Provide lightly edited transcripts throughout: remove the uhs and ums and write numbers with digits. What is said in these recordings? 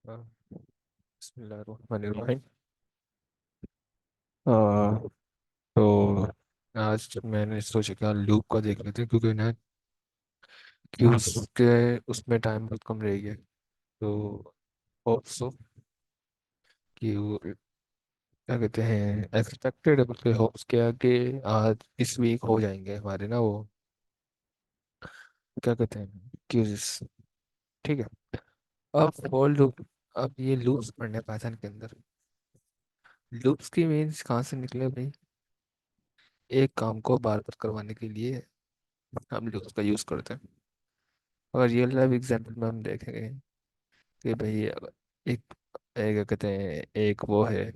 हाँ, बिस्मिल्लाहिर्रहमानिर्रहीम। आ, तो आज मैंने सोचा कि लूप का देख लेते हैं, क्योंकि ना कि उसके उसमें टाइम बहुत कम रह गया। तो होप सो कि वो क्या कहते हैं, एक्सपेक्टेड है, बल्कि होप्स क्या कि आज इस वीक हो जाएंगे हमारे ना वो क्या कहते हैं क्यूज। ठीक है। अब फॉर लूप, अब ये लूप्स पढ़ने पाइथन के अंदर लूप्स की मीन्स कहाँ से निकले भाई। एक काम को बार बार करवाने के लिए हम लूप्स का यूज़ करते हैं। और रियल लाइफ एग्जाम्पल में हम देखेंगे कि भाई एक एक क्या कहते हैं, एक वो है,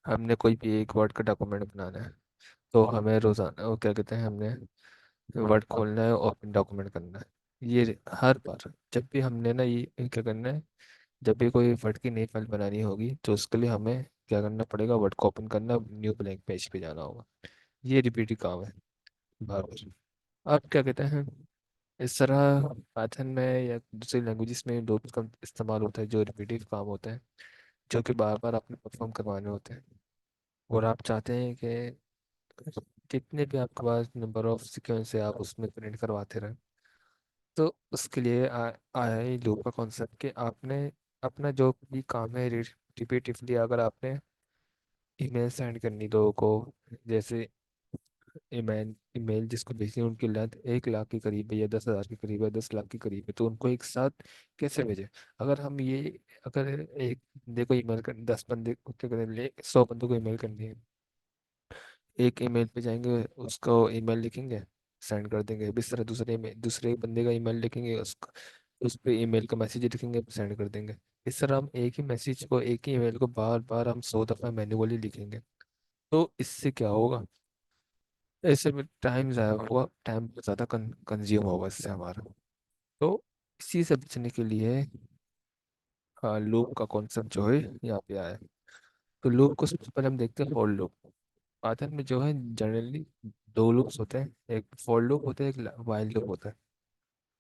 हमने कोई भी एक वर्ड का डॉक्यूमेंट बनाना है। तो हमें रोज़ाना वो क्या कहते हैं, हमने वर्ड खोलना है, ओपन डॉक्यूमेंट करना है। ये हर बार जब भी हमने ना ये क्या करना है, जब भी कोई वर्ड की नई फाइल बनानी होगी तो उसके लिए हमें क्या करना पड़ेगा, वर्ड को ओपन करना, न्यू ब्लैंक पेज पे जाना होगा। ये रिपीटेड काम है बार बार। अब क्या कहते हैं, इस तरह पाइथन में या दूसरी लैंग्वेजेस में लूप्स का इस्तेमाल होता है, जो रिपीटिव काम होते हैं, जो कि बार बार आपने परफॉर्म करवाने होते हैं। और आप चाहते हैं कि जितने भी आपके पास नंबर ऑफ सीक्वेंस है आप उसमें प्रिंट करवाते रहें। तो उसके लिए आया है लूप का कॉन्सेप्ट कि आपने अपना जो भी काम है रिपीटिवली, अगर आपने ईमेल सेंड करनी लोगों को, जैसे ईमेल ईमेल जिसको भेजनी है उनकी लेंथ 1 लाख के करीब है या 10,000 के करीब है, 10 लाख के करीब है, तो उनको एक साथ कैसे भेजें। अगर हम ये अगर एक बंदे को ईमेल कर 10 बंदे को क्या करें, 100 बंदों को ईमेल करनी है, एक ईमेल पे जाएंगे, उसको ईमेल लिखेंगे, सेंड कर देंगे। इस तरह दूसरे बंदे का ईमेल लिखेंगे, उसका उस पे ईमेल का मैसेज लिखेंगे, सेंड कर देंगे। इस तरह हम एक ही मैसेज को, एक ही ईमेल को बार बार हम 100 दफ़ा मैन्युअली लिखेंगे। तो इससे क्या होगा, ऐसे में टाइम ज़्यादा होगा, टाइम ज़्यादा कंज्यूम होगा इससे हमारा। तो इसी से बचने के लिए लूप का कॉन्सेप्ट जो है यहाँ पे आया है। तो लूप को सबसे पहले हम देखते हैं फॉर लूप। पाइथन में जो है जनरली दो लूप्स होते हैं, एक फॉर लूप होता है, एक वाइल लूप होता है।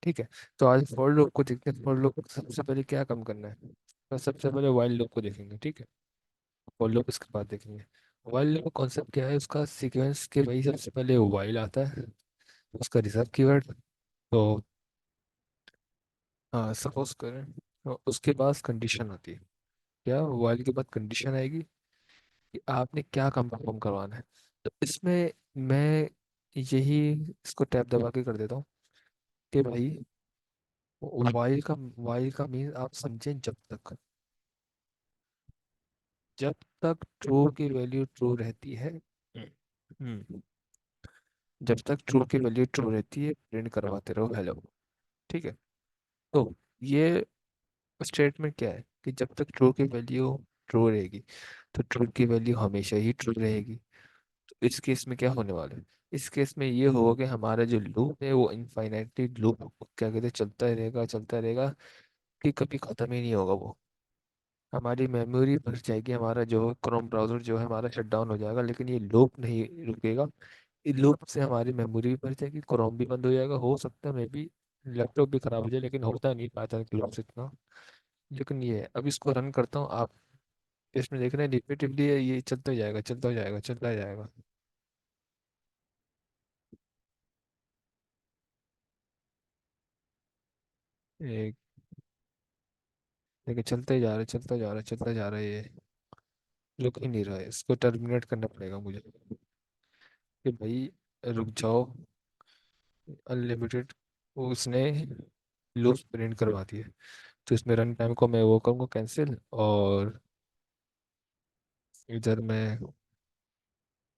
ठीक है। तो आज फॉर लूप को देखते हैं। फॉर लूप सबसे पहले क्या काम करना है, तो सबसे पहले वाइल लूप को देखेंगे। ठीक है। फॉर लूप इसके बाद देखेंगे। वाइल लूप का कॉन्सेप्ट क्या है, उसका सीक्वेंस के वही सबसे पहले वाइल आता है, उसका रिजर्व कीवर्ड। तो हाँ, सपोज करें तो उसके पास कंडीशन आती है। क्या वाइल के बाद कंडीशन आएगी कि आपने क्या काम परफॉर्म करवाना है। तो इसमें मैं यही इसको टैब दबा के कर देता हूँ कि भाई वाइल का मीन आप समझें, जब तक ट्रू की वैल्यू ट्रू रहती है। हम्म जब तक ट्रू की वैल्यू ट्रू रहती है प्रिंट करवाते रहो हेलो। ठीक है। तो ये स्टेटमेंट क्या है कि जब तक ट्रू की वैल्यू ट्रू रहेगी, तो ट्रू की वैल्यू हमेशा ही ट्रू रहेगी। तो इस केस में क्या होने वाला है, इस केस में ये होगा कि हमारा जो लूप है वो इनफाइनाइटली लूप क्या कहते हैं, चलता ही रहेगा, चलता रहेगा, कि कभी खत्म ही नहीं होगा वो। हमारी मेमोरी भर जाएगी, हमारा जो क्रोम ब्राउजर जो है हमारा शट डाउन हो जाएगा, लेकिन ये लूप नहीं रुकेगा। इस लूप से हमारी मेमोरी भी भर जाएगी, क्रोम भी बंद हो जाएगा, हो सकता है मे बी लैपटॉप भी खराब हो जाए, लेकिन होता नहीं पाइथन के लूप से इतना। लेकिन ये है। अब इसको रन करता हूँ, आप इसमें देख रहे हैं रिपीटिवली ये चलता ही जाएगा, चलता ही जाएगा, चलता ही जाएगा। एक देखिए, चलता ही जा रहा है, चलता जा रहा है, चलता जा रहा है, ये रुक ही नहीं रहा है। इसको टर्मिनेट करना पड़ेगा मुझे कि भाई रुक जाओ, अनलिमिटेड। उसने लूप प्रिंट करवा दिए। तो इसमें रन टाइम को मैं वो करूँगा कैंसिल, और इधर मैं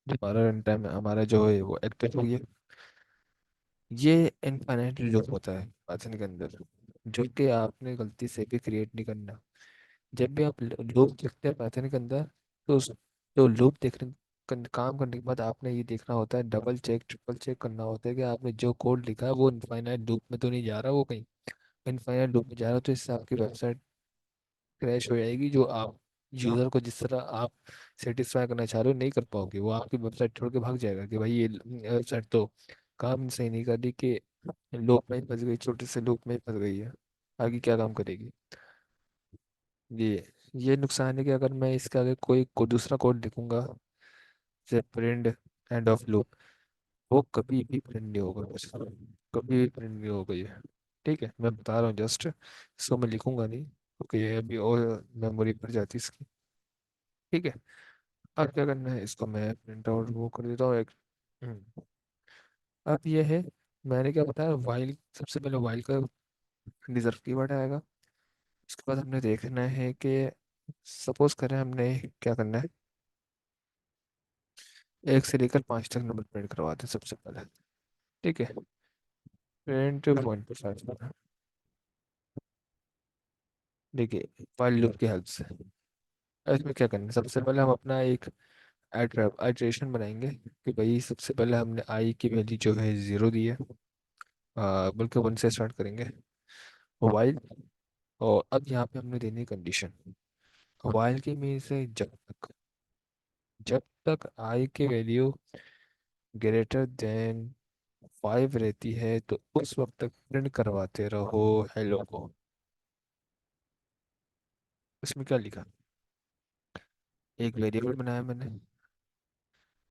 हमारा रन टाइम हमारा जो है वो एक्टिव हो गया। ये इनफाइनाइट लूप होता है पाइथन के अंदर, जो कि आपने गलती से भी क्रिएट नहीं करना। जब भी आप लूप देखते हैं पाइथन के अंदर, तो तो लूप देखने काम करने के बाद आपने ये देखना होता है, डबल चेक ट्रिपल चेक करना होता है कि आपने जो कोड लिखा है वो इनफाइनाइट लूप में तो नहीं जा रहा, वो कहीं इनफाइनाइट लूप में जा रहा हो, तो इससे आपकी वेबसाइट क्रैश हो जाएगी। जो आप यूज़र को जिस तरह आप सेटिस्फाई करना चाह रहे हो नहीं कर पाओगे, वो आपकी वेबसाइट छोड़ के भाग जाएगा कि भाई ये वेबसाइट तो काम सही नहीं कर रही, कि लूप में ही फंस गई, छोटे से लूप में ही फंस गई है। आगे क्या काम करेगी। ये नुकसान है कि अगर मैं इसके आगे कोई दूसरा कोड लिखूंगा, जैसे प्रिंट एंड ऑफ लूप, वो कभी भी प्रिंट नहीं होगा बस, कभी भी प्रिंट नहीं होगा ये। ठीक है, मैं बता रहा हूँ जस्ट, इसको मैं लिखूंगा नहीं क्योंकि ये अभी और मेमोरी पर जाती है इसकी। ठीक है, अब क्या करना है, इसको मैं प्रिंट आउट वो कर देता हूँ एक। अब ये है, मैंने क्या बताया, वाइल, सबसे पहले वाइल का रिजर्व कीवर्ड आएगा। उसके बाद हमने देखना है कि सपोज करें हमने क्या करना है, 1 से लेकर 5 तक नंबर प्रिंट करवाते हैं सबसे पहले। ठीक है, प्रिंट 1 to 5। देखिए वाइल लूप की हेल्प से अब इसमें क्या करना है, सबसे पहले हम अपना एक आइट्रेशन बनाएंगे कि भाई सबसे पहले हमने आई की वैल्यू जो है 0 दी है, बल्कि 1 से स्टार्ट करेंगे वाइल। और अब यहाँ पे हमने देनी है कंडीशन, वाइल की मीन से जब तक आई की वैल्यू ग्रेटर देन 5 रहती है तो उस वक्त तक प्रिंट करवाते रहो हेलो को। इसमें क्या लिखा, एक वेरिएबल बनाया मैंने,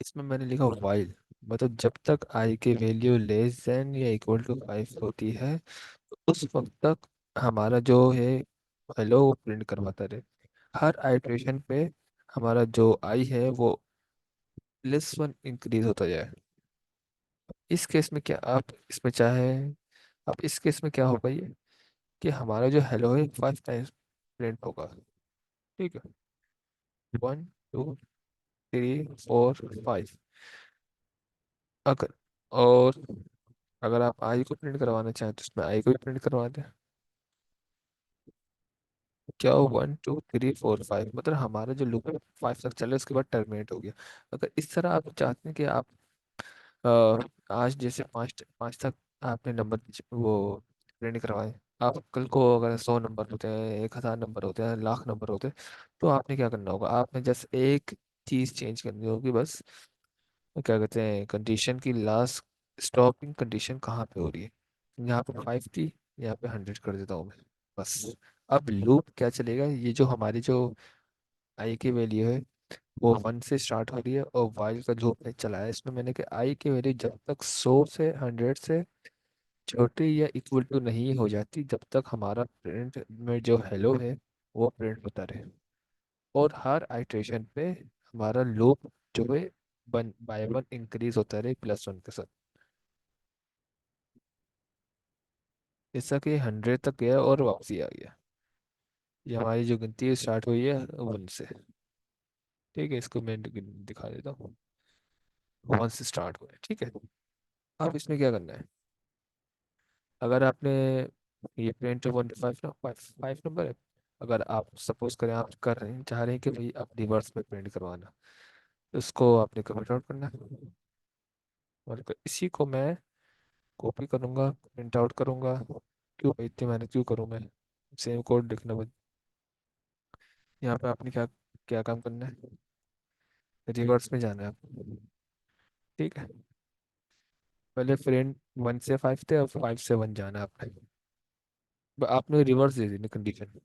इसमें मैंने लिखा वाइल, मतलब जब तक आई की वैल्यू लेस देन या इक्वल टू 5 होती है तो उस वक्त तक हमारा जो है हेलो वो प्रिंट करवाता रहे। हर आइट्रेशन पे हमारा जो आई है वो +1 इंक्रीज होता जाए। इस केस में क्या आप इसमें चाहे, अब इस केस में क्या होगा ये, कि हमारा जो हेलो है 5 टाइम्स प्रिंट होगा। ठीक है, 1 2 3 4 5। अगर और अगर आप आई को प्रिंट करवाना चाहें तो इसमें आई को भी प्रिंट करवा दें। क्या हो, 1 2 3 4 5, मतलब हमारा जो लूप है 5 तक चले, उसके बाद टर्मिनेट हो गया। अगर इस तरह आप चाहते हैं कि आप आज जैसे 5 तक आपने नंबर वो प्रिंट करवाए, आप कल को अगर 100 नंबर होते हैं, 1,000 नंबर होते हैं, लाख नंबर होते हैं, तो आपने क्या करना होगा, आपने जस्ट एक चीज़ चेंज करनी होगी बस। क्या कहते हैं, कंडीशन की लास्ट स्टॉपिंग कंडीशन कहाँ पे हो रही है, यहाँ पे 5 थी, यहाँ पे 100 कर देता हूँ मैं बस। अब लूप क्या चलेगा, ये जो हमारी जो आई की वैल्यू है वो 1 से स्टार्ट हो रही है, और वाइल का जो है चला है इसमें मैंने कि आई की वैल्यू जब तक 100 से 100 से छोटी या इक्वल टू नहीं हो जाती, जब तक हमारा प्रिंट में जो हेलो है वो प्रिंट होता रहे। और हर आइट्रेशन पे हमारा लूप जो है 1 बाय 1 इंक्रीज होता रहे +1 के साथ। जैसा कि 100 तक गया और वापसी आ गया, ये हमारी जो गिनती है स्टार्ट हुई है 1 से। ठीक है, इसको मैं दिखा देता हूँ, 1 से स्टार्ट हुआ है। ठीक है, अब इसमें क्या करना है, अगर आपने ये प्रिंट 1 to 5 ना, 5 नंबर है, अगर आप सपोज करें आप कर रहे हैं, चाह रहे हैं कि भाई आप रिवर्स में प्रिंट करवाना, तो इसको आपने कमेंट आउट करना है। और इसी को मैं कॉपी करूँगा, प्रिंट आउट करूँगा, क्यों भाई इतनी मेहनत क्यों करूँ मैं, सेम कोड लिखना बस। यहाँ पे आपने क्या क्या काम करना है, रिवर्स में जाना है आपको। ठीक है, पहले प्रिंट 1 से 5 थे, अब 5 से 1 जाना है आपने। आपने रिवर्स दे देनी कंडीशन।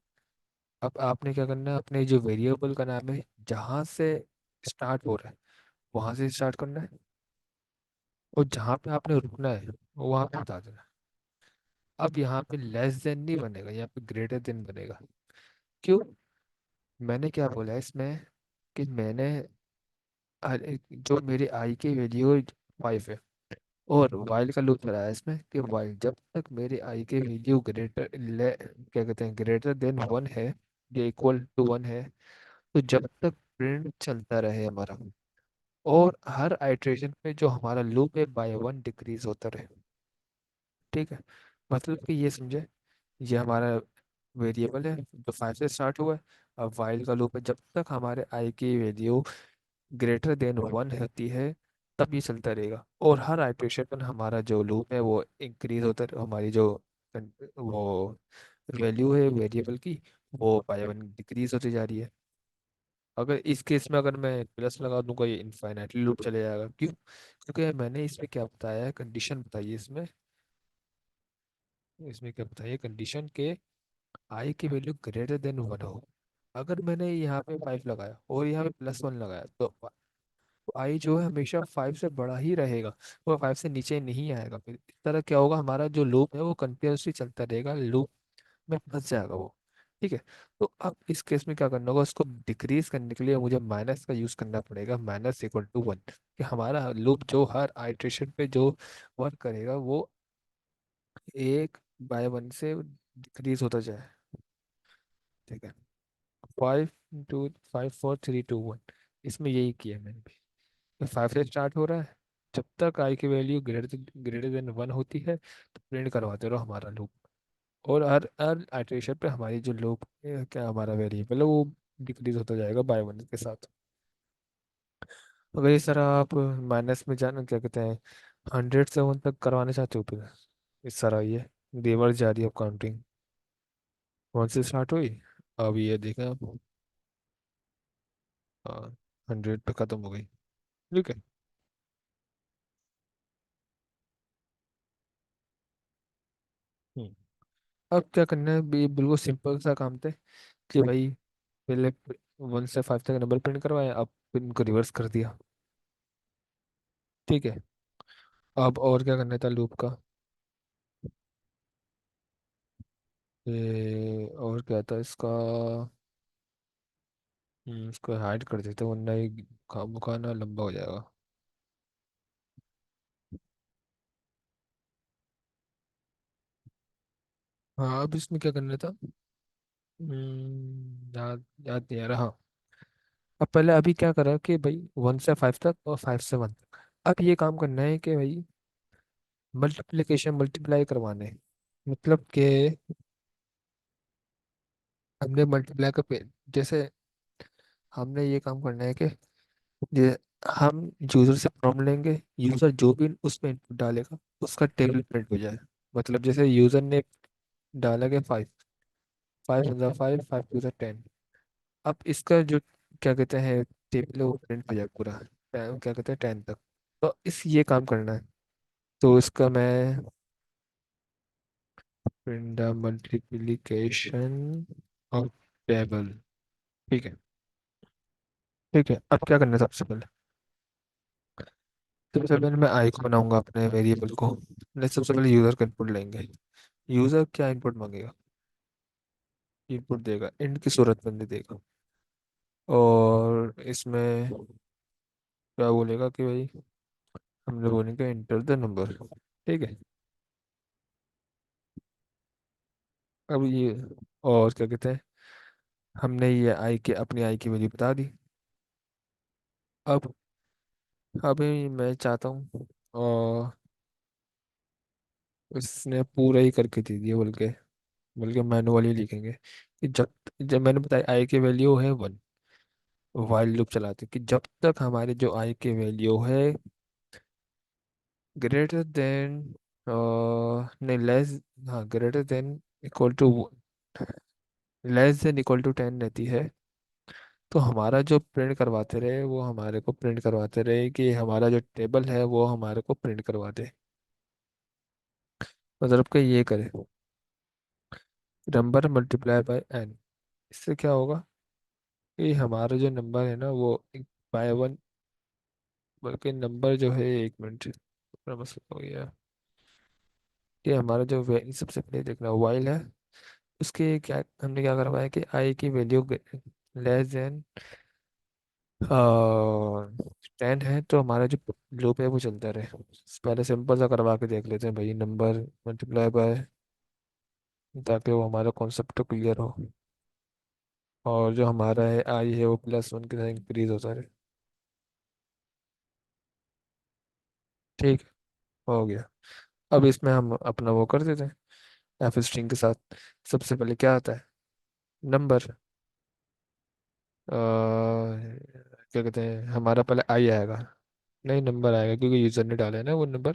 अब आपने क्या करना है, अपने जो वेरिएबल का नाम है जहाँ से स्टार्ट हो रहा है वहां से स्टार्ट करना है, और जहाँ पे आपने रुकना है वो वहां पे बता देना। अब यहाँ पे लेस देन नहीं बनेगा, यहाँ पे ग्रेटर देन बनेगा। क्यों, मैंने क्या बोला है इसमें, कि मैंने जो मेरी आई की वैल्यू 5 है, और वाइल का लूप चलाया है इसमें कि वाइल जब तक मेरी आई की वैल्यू क्या कहते हैं ग्रेटर देन 1 है या इक्वल टू 1 है, तो जब तक प्रिंट चलता रहे हमारा, और हर आइट्रेशन पे जो हमारा लूप है बाय 1 डिक्रीज होता रहे। ठीक है, मतलब कि ये समझे, ये हमारा वेरिएबल है जो 5 से स्टार्ट हुआ है। अब वाइल का लूप है, जब तक हमारे आई की वैल्यू ग्रेटर देन 1 होती है तब ये चलता रहेगा, और हर आइट्रेशन पर हमारा जो लूप है वो इंक्रीज होता है, हमारी जो वो वैल्यू है वेरिएबल की वो बाय 1 डिक्रीज होती जा रही है। अगर इस केस में अगर मैं प्लस लगा दूंगा ये इनफाइनाइटली लूप चले जाएगा। क्यों, क्योंकि मैंने इसमें क्या बताया है, कंडीशन बताइए इसमें, इसमें क्या बताइए कंडीशन के आई की वैल्यू ग्रेटर देन 1 हो। अगर मैंने यहाँ पे 5 लगाया और यहाँ पे +1 लगाया तो आई जो है हमेशा 5 से बड़ा ही रहेगा, वो 5 से नीचे नहीं आएगा। फिर इस तरह क्या होगा, हमारा जो लूप है वो कंटिन्यूसली चलता रहेगा, लूप में फंस जाएगा वो। ठीक है। तो अब इस केस में क्या करना होगा, उसको डिक्रीज करने के लिए मुझे माइनस का यूज करना पड़ेगा, -1 कि हमारा लूप जो हर आइट्रेशन पे जो वर्क करेगा वो 1/1 से डिक्रीज होता जाए। ठीक है। 5 2 5 4 3 2 1, इसमें यही किया मैंने भी। तो 5 से स्टार्ट हो रहा है, जब तक आई की वैल्यू ग्रेटर देन 1 होती है तो प्रिंट करवाते रहो हमारा लूप। और हर हर आइटरेशन पे हमारी जो लूप क्या हमारा वेरिएबल है वो डिक्रीज होता जाएगा बाय 1 के साथ। अगर इस तरह आप माइनस में जाना क्या कहते हैं 100 से 1 तक करवाना चाहते हो, फिर इस तरह ये रिवर्स जा रही है काउंटिंग। 1 से स्टार्ट हुई, अब ये देखें आप, हाँ, 100 पे ख़त्म हो गई। ठीक है। हम्म। अब क्या करना है, बिल्कुल सिंपल सा काम थे कि भाई पहले 1 से 5 तक नंबर प्रिंट करवाया, अब फिर इनको रिवर्स कर दिया। ठीक है। अब और क्या करना था लूप का, ये और क्या था इसका, इसको हाइड कर देते वरना ये खाना लंबा हो जाएगा। हाँ, अब इसमें क्या करना था, याद याद नहीं आ रहा। हाँ, अब पहले अभी क्या करा कि भाई 1 से 5 तक और 5 से 1 तक, अब ये काम करना है कि भाई मल्टीप्लिकेशन मल्टीप्लाई करवाने हैं। मतलब कि हमने मल्टीप्लाई का जैसे हमने ये काम करना है कि ये हम यूजर से प्रॉम्प्ट लेंगे, यूजर जो भी उसमें इनपुट डालेगा उसका टेबल प्रिंट हो जाए। मतलब जैसे यूजर ने डाला कि 5, 5 × 5 5 × 10, अब इसका जो क्या कहते हैं टेबल है वो प्रिंट हो जाए पूरा, क्या कहते हैं 10 तक। तो इस ये काम करना है, तो इसका मैं print the multiplication of table. ठीक है। ठीक है, अब क्या करना है सबसे पहले, सबसे पहले मैं आई को बनाऊंगा अपने वेरिएबल को। सबसे पहले यूजर का इनपुट लेंगे। यूजर क्या इनपुट मांगेगा, इनपुट देगा इंट की सूरत में देगा, और इसमें क्या बोलेगा कि भाई हमने बोलेंगे इंटर द नंबर। ठीक है। अब ये और क्या कहते हैं, हमने ये आई के अपनी आई की वैल्यू बता दी। अब अभी मैं चाहता हूँ और इसने पूरा ही करके दे दिया, बल्कि मैनुअली लिखेंगे कि जब जब मैंने बताया आई की वैल्यू है 1, वाइल लूप चलाते कि जब तक हमारी जो आई की वैल्यू है ग्रेटर देन नहीं लेस, हाँ greater than equal to less than equal to 10 रहती है, तो हमारा जो प्रिंट करवाते रहे वो हमारे को प्रिंट करवाते रहे कि हमारा जो टेबल है वो हमारे को प्रिंट करवा दे। मतलब कि ये करे नंबर मल्टीप्लाई बाय एन। इससे क्या होगा कि हमारा जो नंबर है ना वो बाय 1, बल्कि नंबर जो है, एक मिनट थोड़ा मसला हो गया कि हमारा जो सबसे पहले देखना वाइल है, उसके क्या हमने क्या करवाया कि आई की वैल्यू लेस देन 10 है, तो हमारा जो लूप है वो चलता रहे। पहले सिंपल सा करवा के देख लेते हैं भाई, नंबर मल्टीप्लाई बाय, ताकि वो हमारा कॉन्सेप्ट तो क्लियर हो, और जो हमारा है आई है वो +1 के साथ इंक्रीज होता रहे। ठीक, हो गया। अब इसमें हम अपना वो कर देते हैं एफ स्ट्रिंग के साथ। सबसे पहले क्या आता है, नंबर, क्या कहते हैं हमारा पहले आई आएगा, नहीं नंबर आएगा क्योंकि यूजर ने डाला है ना वो नंबर,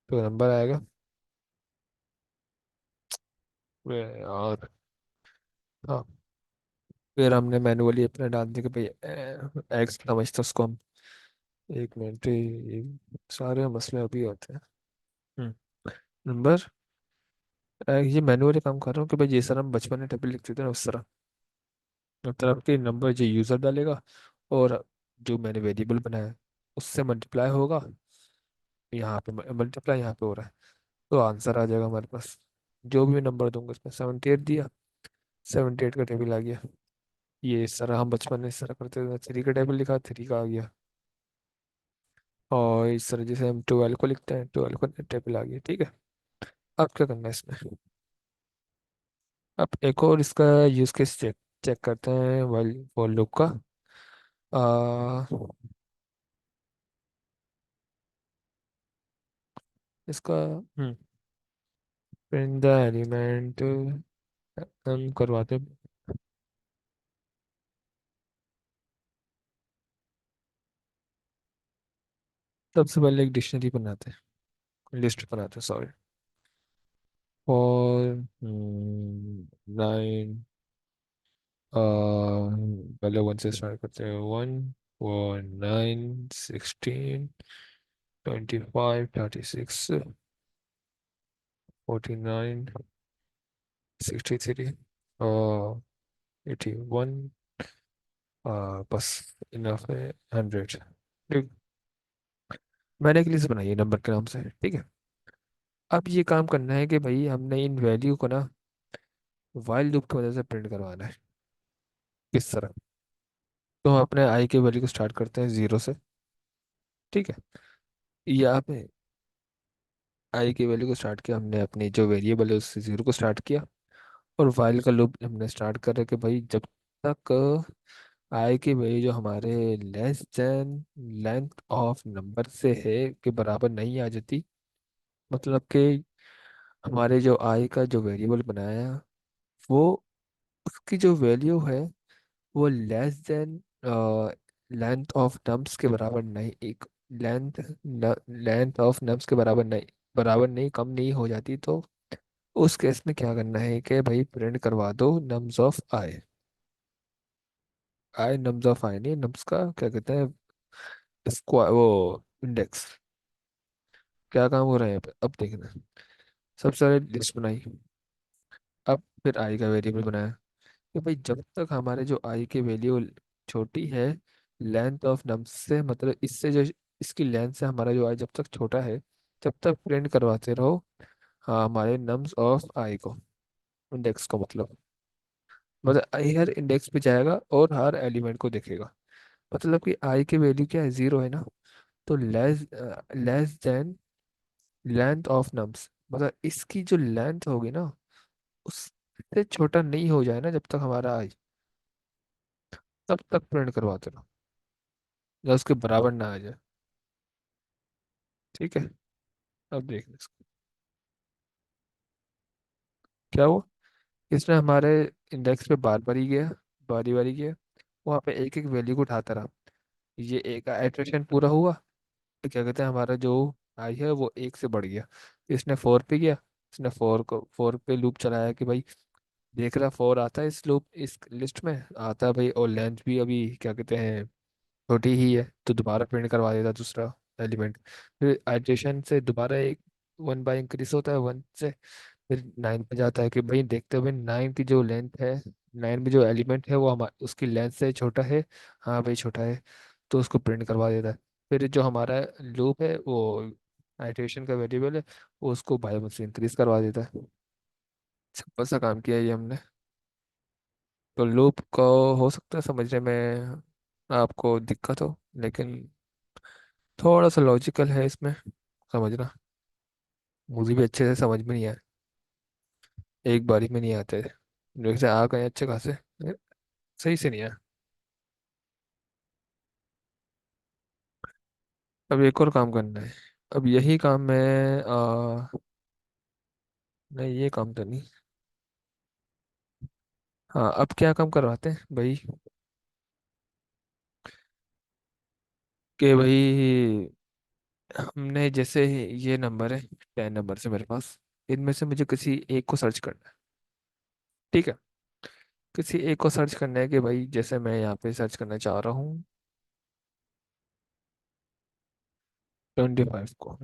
तो नंबर आएगा। और हाँ, फिर हमने मैनुअली अपना डाल दिया कि भाई एक्स समझते उसको हम, एक मिनट, ये सारे मसले अभी होते हैं। नंबर ये मैनुअली काम कर रहा हूँ कि भाई जिस तरह हम बचपन में टेबल लिखते थे ना उस तरह, मतलब कि नंबर जो यूज़र डालेगा, और जो मैंने वेरिएबल बनाया है उससे मल्टीप्लाई होगा, यहाँ पे मल्टीप्लाई यहाँ पे हो रहा है, तो आंसर आ जाएगा हमारे पास। जो भी नंबर दूंगा उसमें 78 दिया, 78 का टेबल आ गया। ये इस तरह हम बचपन में इस तरह करते थे, 3 का टेबल लिखा, 3 का आ गया। और इस तरह जैसे हम 12 को लिखते हैं, 12 का टेबल आ गया, ठीक है। अब क्या करना है इसमें, अब एक और इसका यूज केस चेक चेक करते हैं वाइल फॉर लूप का। आ, इसका प्रिंट द एलिमेंट हम करवाते हैं। सबसे पहले एक डिक्शनरी बनाते हैं, लिस्ट बनाते हैं, सॉरी। और 9, पहले 1 से स्टार्ट करते हैं। 1, 4, 9, 16, 25, 36, 49, 63 और 81, बस इनफ है। 100। ठीक, मैंने एक लिस्ट बनाई है नंबर के नाम से, ठीक है। अब ये काम करना है कि भाई हमने इन वैल्यू को ना वाइल लूप की मदद से प्रिंट करवाना है। किस तरह, तो हम अपने आई के वैल्यू को स्टार्ट करते हैं 0 से, ठीक है। यहाँ पे आई की वैल्यू को स्टार्ट किया हमने, अपनी जो वेरिएबल है उससे 0 को स्टार्ट किया। और वाइल का लूप हमने स्टार्ट कर कि भाई जब तक आई की वैल्यू जो हमारे less than length of number से है के बराबर नहीं आ जाती, मतलब कि हमारे जो आई का जो वेरिएबल बनाया वो, उसकी जो वैल्यू है वो less than length of nums के बराबर नहीं, एक लेंथ लेंथ ऑफ नम्स के बराबर नहीं, कम नहीं हो जाती, तो उस केस में क्या करना है कि भाई प्रिंट करवा दो nums of i. I nums of i नहीं, नम्स का क्या कहते हैं, स्क्वायर वो इंडेक्स। क्या काम हो रहा है यहाँ पे, अब देखना। सबसे पहले लिस्ट बनाई, अब फिर आई का वेरिएबल बनाया कि भाई जब तक हमारे जो आई की वैल्यू छोटी है लेंथ ऑफ नम्स से, मतलब इससे जो इसकी लेंथ से हमारा जो आई जब तक छोटा है, तब तक प्रिंट करवाते रहो। हाँ, हमारे नम्स ऑफ आई को, इंडेक्स को, मतलब आई हर इंडेक्स पे जाएगा और हर एलिमेंट को देखेगा। मतलब कि आई की वैल्यू क्या है, 0 है ना, तो less than length of nums, मतलब इसकी जो लेंथ होगी ना उससे छोटा नहीं हो जाए ना जब तक हमारा आई, तब तक प्रिंट करवाते रहो, या उसके बराबर ना आ जाए, ठीक है। अब देखना इसको क्या हुआ। इसने हमारे इंडेक्स पे बार बार ही गया, बारी बारी गया, वहाँ पे एक एक वैल्यू को उठाता रहा। ये एक आइट्रेशन पूरा हुआ, तो क्या कहते हैं हमारा जो आई है वो 1 से बढ़ गया। इसने 4 पे गया, इसने 4 पे लूप चलाया कि भाई देख रहा 4 आता है इस लूप इस लिस्ट में आता है भाई, और लेंथ भी अभी क्या कहते हैं छोटी ही है, तो दोबारा प्रिंट करवा देता दूसरा एलिमेंट। फिर आइट्रेशन से दोबारा एक 1 बाय इंक्रीज होता है 1 से, फिर 9 पे जाता है कि भाई देखते हुए 9 की जो लेंथ है, 9 में जो एलिमेंट है वो हमारे उसकी लेंथ से छोटा है, हाँ भाई छोटा है, तो उसको प्रिंट करवा देता है। फिर जो हमारा लूप है वो आइट्रेशन का वेरिएबल है, वो उसको बाय 1 से इंक्रीज करवा देता है। सिंपल सा काम किया है ये हमने। तो लूप को हो सकता है समझने में आपको दिक्कत हो, लेकिन थोड़ा सा लॉजिकल है इसमें, समझना। मुझे भी अच्छे से समझ में नहीं आया, एक बारी में नहीं आते, जैसे आ गए अच्छे खासे, सही से नहीं आया। अब एक और काम करना है। अब यही काम मैं नहीं, ये काम तो नहीं। हाँ, अब क्या काम करवाते हैं भाई, कि भाई हमने जैसे ये नंबर है, 10 नंबर से मेरे पास, इनमें से मुझे किसी एक को सर्च करना है, ठीक है। किसी एक को सर्च करना है कि भाई जैसे मैं यहाँ पे सर्च करना चाह रहा हूँ 25 को,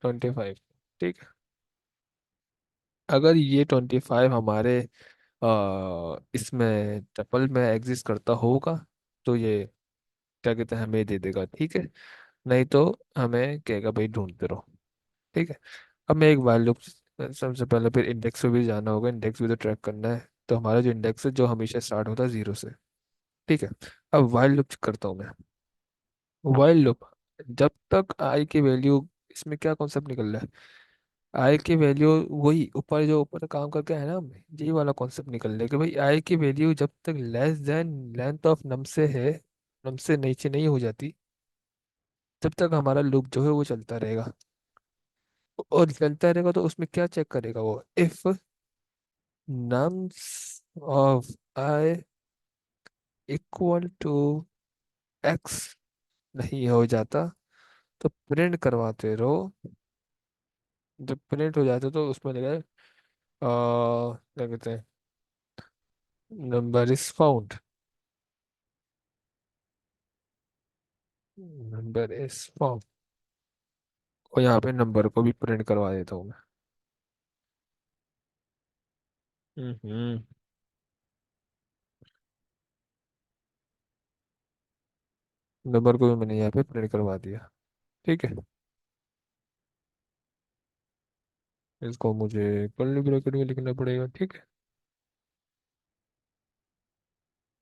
25, ठीक है। अगर ये 25 हमारे इसमें टपल में एग्जिस्ट करता होगा तो ये क्या कहते हैं हमें दे देगा, ठीक है। नहीं तो हमें कहेगा भाई ढूंढते रहो, ठीक है। अब मैं एक while लूप, सबसे पहले फिर इंडेक्स पे भी जाना होगा, इंडेक्स भी तो ट्रैक करना है। तो हमारा जो इंडेक्स है जो हमेशा स्टार्ट होता है 0 से, ठीक है। अब while लूप करता हूँ मैं। while लूप, जब तक आई की वैल्यू, इसमें क्या कॉन्सेप्ट निकल रहा है, आई की वैल्यू वही ऊपर जो ऊपर काम करके है ना, यही वाला कॉन्सेप्ट निकल रहा है कि भाई आई की वैल्यू जब तक less than length of num से है, नम से नीचे नहीं हो जाती, तब तक हमारा लूप जो है वो चलता रहेगा। और चलता रहेगा तो उसमें क्या चेक करेगा वो, if nums of I equal to x नहीं हो जाता तो प्रिंट करवाते रहो। जब प्रिंट हो जाता तो उसमें लिखा है क्या कहते हैं, number is found, number is found. और यहाँ पे नंबर को भी प्रिंट करवा देता हूँ मैं। हम्म। नंबर को भी मैंने यहाँ पे प्रिंट करवा दिया, ठीक है। इसको मुझे कर्ली ब्रैकेट में लिखना पड़ेगा, ठीक है।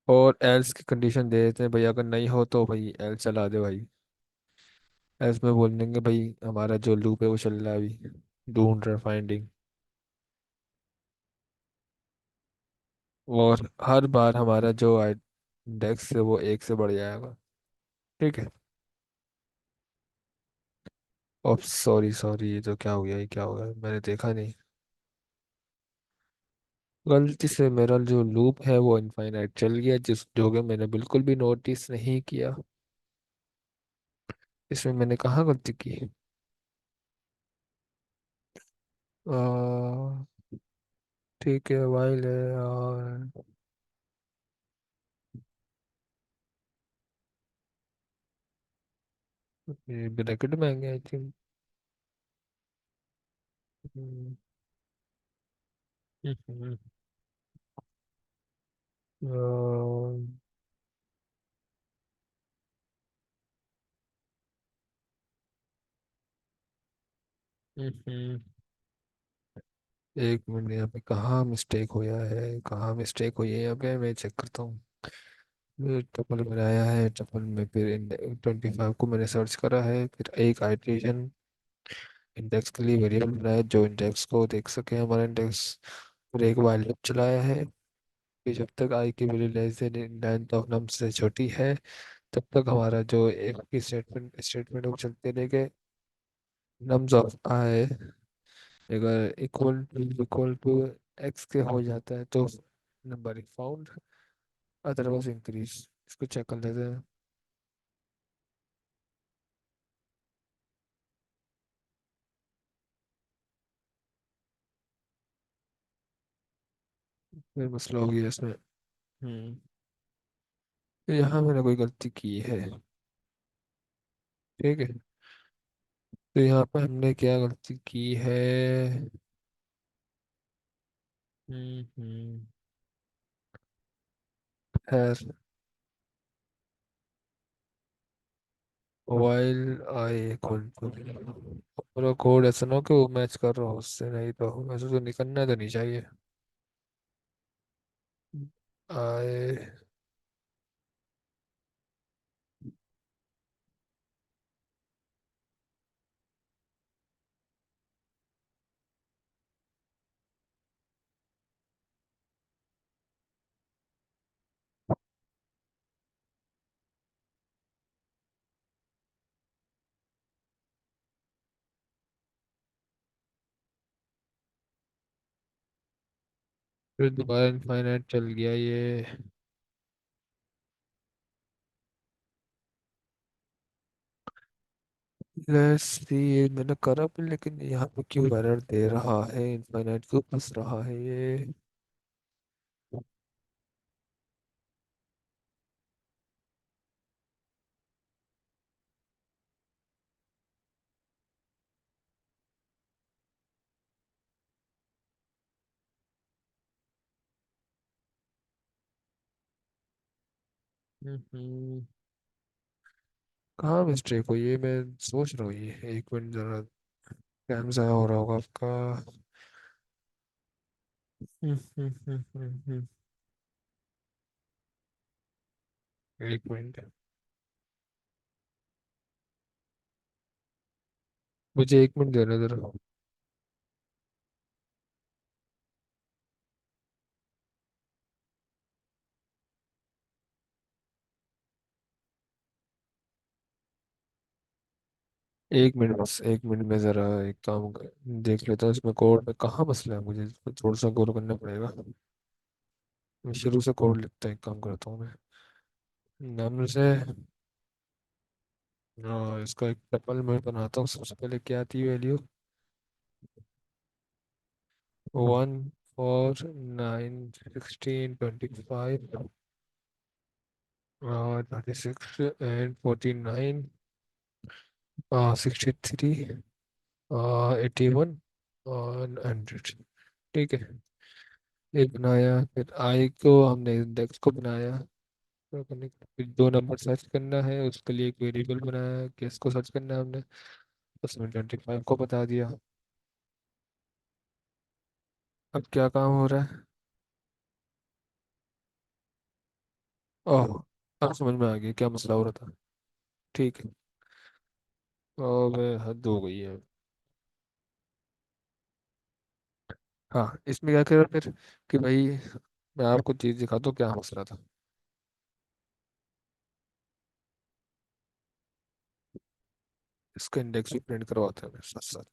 और एल्स की कंडीशन दे देते हैं भाई, अगर नहीं हो तो भाई एल चला दे भाई। एल्स में बोल देंगे भाई हमारा जो लूप है वो चल रहा है अभी, ढूंढ रहा फाइंडिंग। और हर बार हमारा जो इंडेक्स है वो 1 से बढ़ जाएगा, ठीक है। ओह सॉरी सॉरी, ये तो क्या हो गया, ये क्या हो गया, मैंने देखा नहीं। गलती से मेरा जो लूप है वो इनफाइनाइट चल गया, जिस जो कि मैंने बिल्कुल भी नोटिस नहीं किया। इसमें मैंने कहाँ गलती की है। ठीक है, वाइल है और ये ब्रैकेट में आएंगे आई थिंक। हम्म। हम्म। हम्म। एक मिनट, यहाँ पे कहाँ मिस्टेक हुआ है, कहाँ मिस्टेक हुई है यहाँ पे, मैं चेक करता हूँ। ये टपल बनाया है, टपल में फिर 25 को मैंने सर्च करा है, फिर एक आइट्रेशन इंडेक्स के लिए वेरिएबल बनाया है, जो इंडेक्स को देख सके हमारा इंडेक्स। फिर एक while लूप चलाया है कि जब तक आई की value less than length of num से छोटी है, तब तक हमारा जो एक की स्टेटमेंट स्टेटमेंट वो चलते रहेंगे। नम्स ऑफ आई अगर इक्वल टू एक्स के हो जाता है तो number is found, otherwise increase. इसको चेक कर लेते हैं। फिर मसला हो गया इसमें। तो यहाँ मैंने कोई गलती की है, ठीक है। तो यहाँ पे हमने क्या गलती की है। हम्म। खैर, वाइल आई इक्वल टू, पूरा कोड ऐसा ना हो कि वो मैच कर रहा हो उससे, नहीं तो ऐसे तो निकलना तो नहीं चाहिए। आई फिर दोबारा इनफाइनाइट चल गया ये। लेट्स सी, मैंने करा भी लेकिन यहाँ पे क्यों एरर दे रहा है, इनफाइनाइट क्यों फंस रहा है ये। हम्म, कहाँ मिस्टेक हुई है, मैं सोच रहा हूँ, ये एक मिनट जरा। टाइम ज़ाया हो रहा होगा आपका। एक मिनट, मुझे एक मिनट देना जरा। एक मिनट बस, एक मिनट में ज़रा एक देख लेता हूँ इसमें कोड में कहाँ मसला है, मुझे थोड़ा सा गौर करना पड़ेगा। मैं शुरू से कोड लिखता है, एक काम करता हूँ मैं। नाम से इसका एक टपल मैं बनाता हूँ। सबसे पहले क्या आती है वैल्यू? 1 4 9 16 25 26 एंड 49 63 81 और 100। ठीक है, ये बनाया। फिर आई को हमने इंडेक्स को बनाया। तो फिर दो नंबर सर्च करना है, उसके लिए एक वेरिएबल बनाया, केस को सर्च करना है हमने। उसमें 25 को बता दिया। अब क्या काम हो रहा है? ओह, अब समझ में आ गया क्या मसला हो रहा था। ठीक है। अब हद हो गई है। हाँ, इसमें क्या करें फिर कि भाई मैं आपको चीज़ दिखाता हूँ क्या मसला था। इसका इंडेक्स भी प्रिंट करवाते हैं मेरे साथ साथ।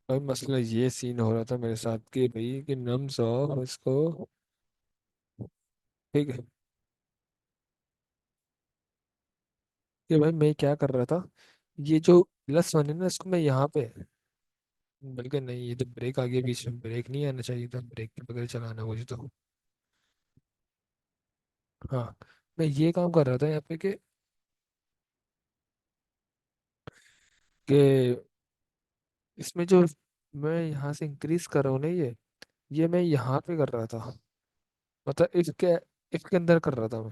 भाई मसला ये सीन हो रहा था मेरे साथ कि भाई कि नम्स ऑफ इसको। ठीक है, कि भाई मैं क्या कर रहा था, ये जो +1 है ना, इसको मैं यहाँ पे, बल्कि नहीं, ये तो ब्रेक आ गया बीच में, ब्रेक नहीं आना चाहिए था, ब्रेक के बगैर चलाना मुझे तो। हाँ, मैं ये काम कर रहा था यहाँ पे कि इसमें जो मैं यहाँ से इंक्रीज कर रहा हूँ ना, ये मैं यहाँ पे कर रहा था। मतलब इसके अंदर कर रहा था मैं।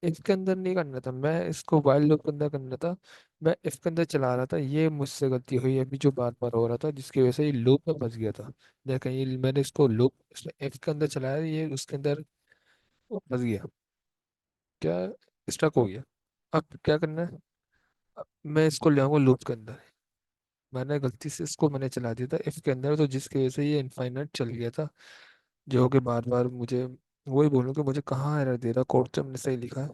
इसके अंदर नहीं करना था, मैं इसको वाइल लूप के अंदर करना था। मैं इसके अंदर चला रहा था, ये मुझसे गलती हुई अभी जो बार बार हो रहा था, जिसकी वजह से ये लूप में फंस गया था। देखा, ये मैंने इसको लूप इसमें एफ के अंदर चलाया, ये उसके अंदर वो फंस गया। क्या? स्टक हो गया। अब क्या करना है? अब मैं इसको ले आऊंगा लूप के अंदर। मैंने गलती से इसको मैंने चला दिया था इफ के अंदर, तो जिसकी वजह से ये इनफाइनाइट चल गया था। जो कि बार बार मुझे वही बोलूँ कि मुझे कहाँ एरर दे रहा, कोड तो हमने सही लिखा है।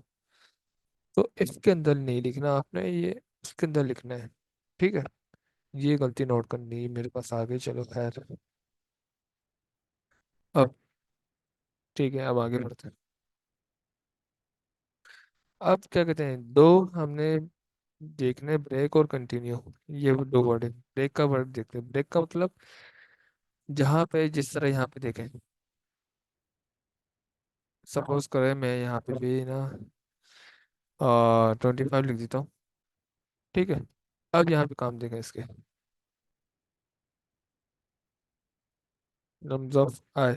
तो इसके अंदर नहीं लिखना आपने, ये इसके अंदर लिखना है। ठीक है, ये गलती नोट करनी है मेरे पास आ गई, चलो खैर। अब ठीक है, अब आगे बढ़ते हैं। अब क्या कहते हैं, दो हमने देखने ब्रेक और कंटिन्यू, ये वो दो वर्ड है। ब्रेक का वर्ड देखते हैं, ब्रेक का मतलब जहाँ पे जिस तरह यहाँ पे देखें, सपोज करें मैं यहाँ पे भी ना 25 लिख देता हूँ। ठीक है, अब यहाँ पे काम देखें इसके, nums of i.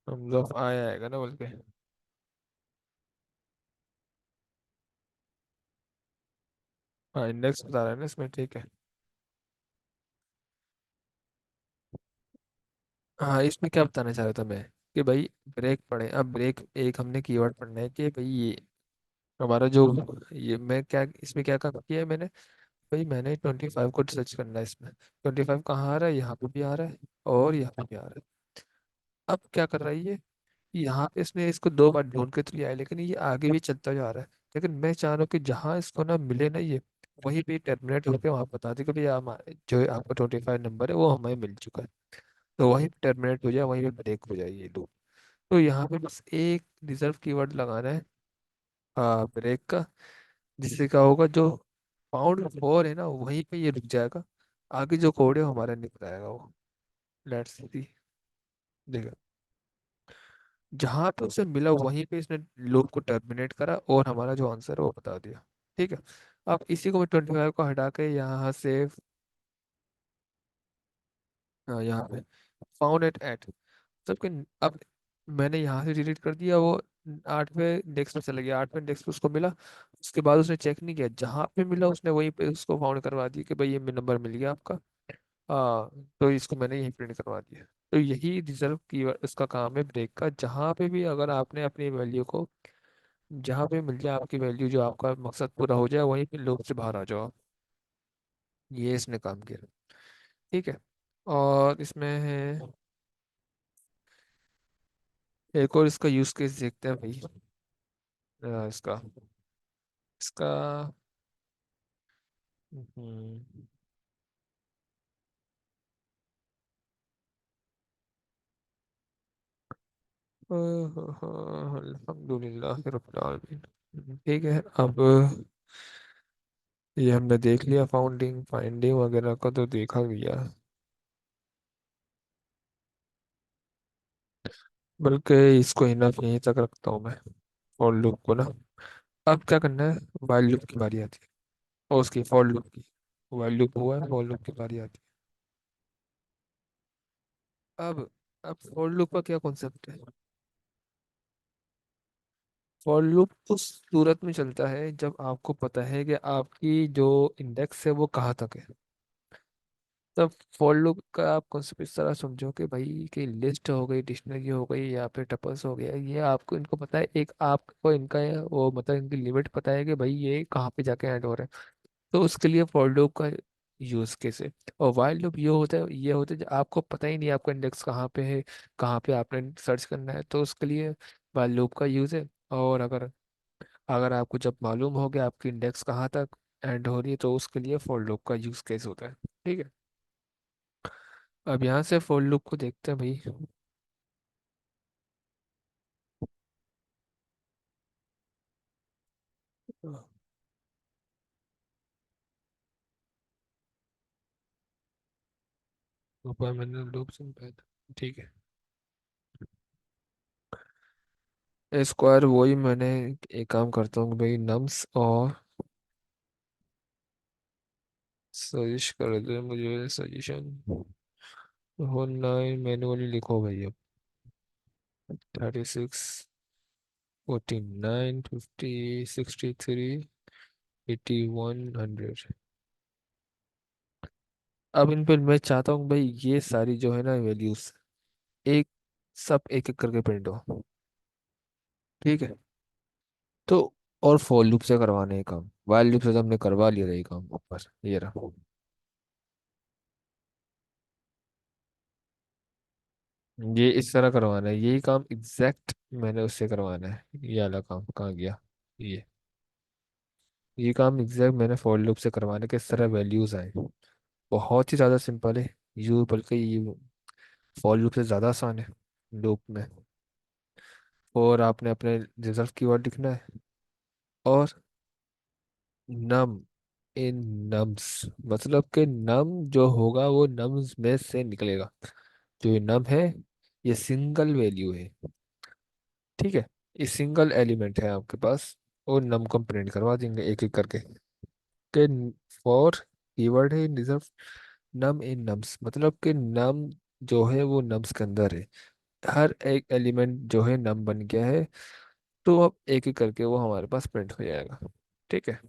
Nums of i आएगा ना बोल के। हाँ, इंडेक्स बता रहा है ना इसमें, ठीक है। हाँ, इसमें क्या बताना चाह रहा था मैं कि भाई ब्रेक पढ़े। अब ब्रेक एक हमने कीवर्ड पढ़ना है कि भाई ये हमारा जो, ये मैं क्या इसमें क्या काम किया है मैंने। भाई मैंने 25 को सर्च करना है इसमें। 25 कहाँ आ रहा है? यहाँ पे भी आ रहा है और यहाँ पे भी आ रहा है। अब क्या कर रहा है ये, यहाँ पे इसने इसको दो बार ढूंढ के तो लिया है, लेकिन ये आगे भी चलता जा रहा है। लेकिन मैं चाह रहा हूँ कि जहाँ इसको ना मिले ना ये, वहीं पे टर्मिनेट होकर वहाँ बता दे कि भाई जो आपका 25 नंबर है वो हमें मिल चुका है। तो वहीं पे टर्मिनेट हो जाए, वहीं पे ब्रेक हो जाए ये लूप। तो यहाँ पे बस एक रिजर्व कीवर्ड लगाना है, हाँ, ब्रेक का। जिससे क्या होगा, जो #4 है ना वहीं पे ये रुक जाएगा। आगे जो कोड है वो हमारा निकल आएगा वो। लेट्स सी, देखा, जहाँ पे उसे मिला वहीं पे इसने लूप को टर्मिनेट करा और हमारा जो आंसर है वो बता दिया। ठीक है, अब इसी को मैं 25 को हटा के यहाँ से हाँ यहाँ पे फाउंड एट सबके। अब मैंने यहाँ से डिलीट कर दिया, वो 8वें इंडेक्स में चला गया, 8वें इंडेक्स पे उसको मिला। उसके बाद उसने चेक नहीं किया, जहाँ पे मिला उसने वहीं पे उसको फाउंड करवा दिया कि भाई ये नंबर मिल गया आपका। हाँ, तो इसको मैंने यहीं प्रिंट करवा दिया। तो यही रिजर्व की इसका काम है ब्रेक का। जहाँ पे भी अगर आपने अपनी वैल्यू को, जहाँ पे मिल जाए आपकी वैल्यू, जो आपका मकसद पूरा हो जाए, वहीं पे लूप से बाहर आ जाओ आप। ये इसने काम किया। ठीक है। और इसमें है एक और इसका यूज केस देखते हैं भाई। इसका इसका हम्म, अल्हम्दुलिल्लाह रब्बिल आलमीन। ठीक है। अब ये हमने देख लिया, फाउंडिंग फाइंडिंग वगैरह का तो देखा गया, बल्कि इसको इनफ यहीं तक रखता हूँ मैं, फॉर लूप को ना। अब क्या करना है, वाइल लूप की बारी आती है, और उसकी फॉर लूप की। वाइल लूप हुआ है, फॉर लूप की बारी आती है। अब फॉर लूप का क्या कॉन्सेप्ट है। फॉर लूप उस सूरत में चलता है जब आपको पता है कि आपकी जो इंडेक्स है वो कहाँ तक है। तब फॉर लूप का आप कॉन्सेप्ट इस तरह समझो कि भाई कि लिस्ट हो गई, डिक्शनरी हो गई, या फिर टपल्स हो गया, ये आपको इनको पता है, एक आपको इनका वो मतलब इनकी लिमिट पता है कि भाई ये कहाँ पे जाके ऐड हो रहा है। तो उसके लिए फॉर लूप का यूज कैसे। और वाइल लूप ये होता है जब आपको पता ही नहीं आपका इंडेक्स कहाँ पे है, कहाँ पे आपने सर्च करना है, तो उसके लिए वाइल लूप का यूज है। और अगर अगर आपको जब मालूम हो गया आपकी इंडेक्स कहाँ तक एंड हो रही है, तो उसके लिए फॉर लूप का यूज केस होता है। ठीक है। अब यहाँ से फॉर लूप को देखते हैं भाई। ऊपर मैंने लूप समझाया था। ठीक है। स्क्वायर वही मैंने एक काम करता हूँ भाई, नम्स और सजेस्ट कर दे मुझे सजेशन। हो 9 मैनुअली लिखो भाई अब। 36, 49, 50, 63, 81, 100। अब इन पे मैं चाहता हूँ भाई ये सारी जो है ना वैल्यूज, एक सब एक एक करके प्रिंट हो। ठीक है। तो और फॉर लूप से करवाने हैं काम, वाइल लूप से तो हमने करवा लिया था ये काम ऊपर, ये रहा। ये इस तरह करवाना है, यही काम एग्जैक्ट मैंने उससे करवाना है। ये वाला काम कहाँ गया। ये ये काम एग्जैक्ट मैंने फॉर लूप से करवाने के, इस तरह वैल्यूज आए। बहुत ही ज़्यादा सिंपल है। यू बल्कि ये फॉर लूप से ज़्यादा आसान है लूप में। और आपने अपने रिजल्ट कीवर्ड लिखना है, और नम इन नम्स, मतलब कि नम जो होगा वो नम्स में से निकलेगा। जो ये नम है, ये सिंगल वैल्यू है। ठीक है। ये सिंगल एलिमेंट है आपके पास, और नम को प्रिंट करवा देंगे एक एक करके। के फॉर कीवर्ड है रिजर्व नम इन नम्स, मतलब कि नम जो है वो नम्स के अंदर है। हर एक एलिमेंट जो है नम बन गया है, तो अब एक एक करके वो हमारे पास प्रिंट हो जाएगा। ठीक है।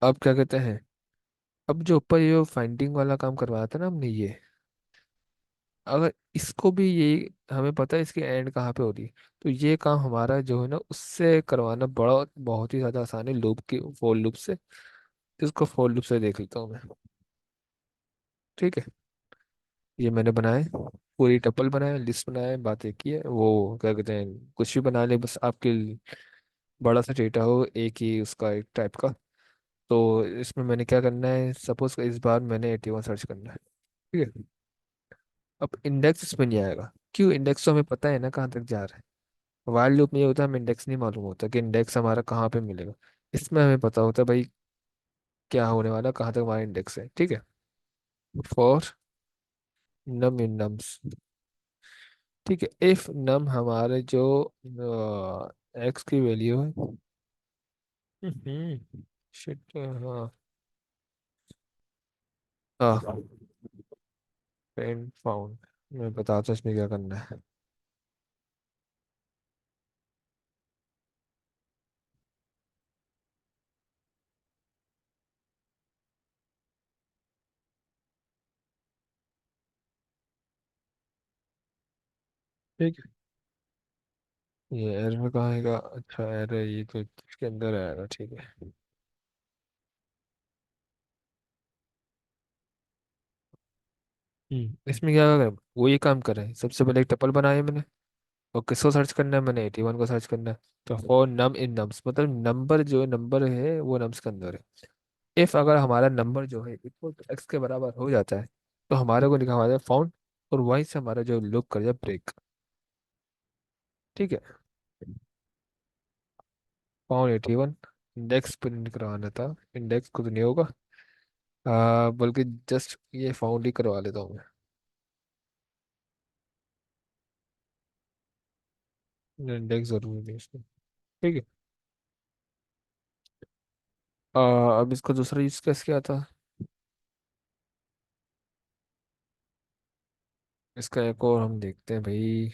अब क्या कहते हैं, अब जो ऊपर ये फाइंडिंग वाला काम करवाया था ना हमने, ये अगर इसको भी यही हमें पता है इसकी एंड कहाँ पे हो रही है, तो ये काम हमारा जो है ना उससे करवाना बड़ा बहुत ही ज़्यादा आसान है, लूप की फॉर लूप से। इसको फॉर लूप से देख लेता हूँ मैं। ठीक है। ये मैंने बनाए, पूरी टपल बनाए, लिस्ट बनाए, बात एक ही है, वो क्या कहते हैं कुछ भी बना ले, बस आपके बड़ा सा डेटा हो एक ही उसका, एक टाइप का। तो इसमें मैंने क्या करना है, सपोज इस बार मैंने 81 सर्च करना है। ठीक है। अब इंडेक्स इसमें नहीं आएगा, क्यों, इंडेक्स तो हमें पता है ना कहाँ तक जा रहा है। वाइल लूप में ये होता है, हमें इंडेक्स नहीं मालूम होता कि इंडेक्स हमारा कहाँ पे मिलेगा। इसमें हमें पता होता है भाई क्या होने वाला, कहाँ तक हमारा इंडेक्स है। ठीक है। For num in nums. ठीक है। इफ नम हमारे जो एक्स की वैल्यू है, शिट हाँ, हाँ, पेन फाउंड। मैं बताता हूँ इसमें क्या करना है। ठीक है, ये एरर कहाँ आएगा? अच्छा, एरर ये तो इसके अंदर आएगा, ठीक है। इसमें क्या करें? वो ये काम कर रहे हैं, सबसे पहले एक टपल बनाया मैंने, और किसको सर्च करना है? मैंने 81 को सर्च करना है। तो फॉर नम इन नम्स, मतलब नंबर जो नंबर है वो नम्स के अंदर है। इफ अगर हमारा नंबर जो है इक्वल टू एक्स के बराबर हो जाता है, तो हमारे को लिखा हुआ है फाउंड, और वहीं से हमारा जो लूप कर जाए ब्रेक। ठीक है, फाउंड 81, इंडेक्स प्रिंट करवाना था, इंडेक्स कुछ नहीं होगा, बल्कि जस्ट ये फाउंड ही करवा लेता हूँ मैं, इंडेक्स जरूरी नहीं इसमें। ठीक है। अब इसको दूसरा यूज कैसे किया था? इसका एक और हम देखते हैं भाई।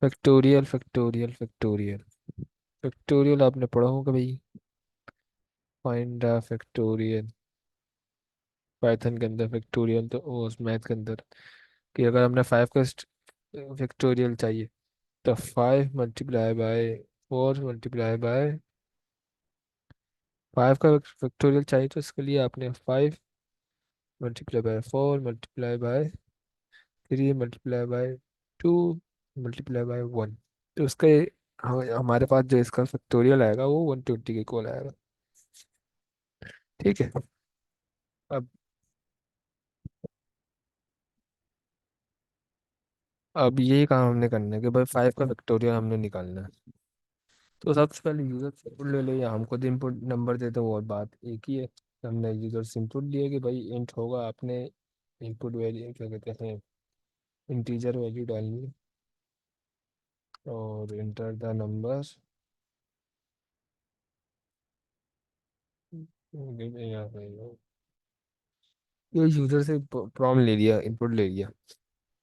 फैक्टोरियल फैक्टोरियल फैक्टोरियल फैक्टोरियल आपने पढ़ा होगा भाई। फाइंड फैक्टोरियल, पाइथन के अंदर फैक्टोरियल, तो वो मैथ के अंदर, कि अगर हमने 5 का फैक्टोरियल चाहिए, तो 5 का फैक्टोरियल चाहिए, तो इसके लिए आपने 5 × 4 × 4 × 3 × 2 × 1। तो उसका हमारे पास जो इसका फैक्टोरियल आएगा वो 120 के इक्वल आएगा। ठीक है। अब अब यही काम हमने करना है कि भाई 5 का फैक्टोरियल हमने निकालना है। तो सबसे पहले यूजर से इनपुट ले लो, या हम खुद इनपुट नंबर देते, वो और बात एक ही है। हमने यूजर से इनपुट लिया कि भाई इंट होगा, आपने इनपुट वैल्यू क्या कहते हैं, इंटीजर वैल्यू डालनी है, और इंटर द नंबर। ये यूजर से प्रॉम्प्ट ले लिया, इनपुट ले लिया।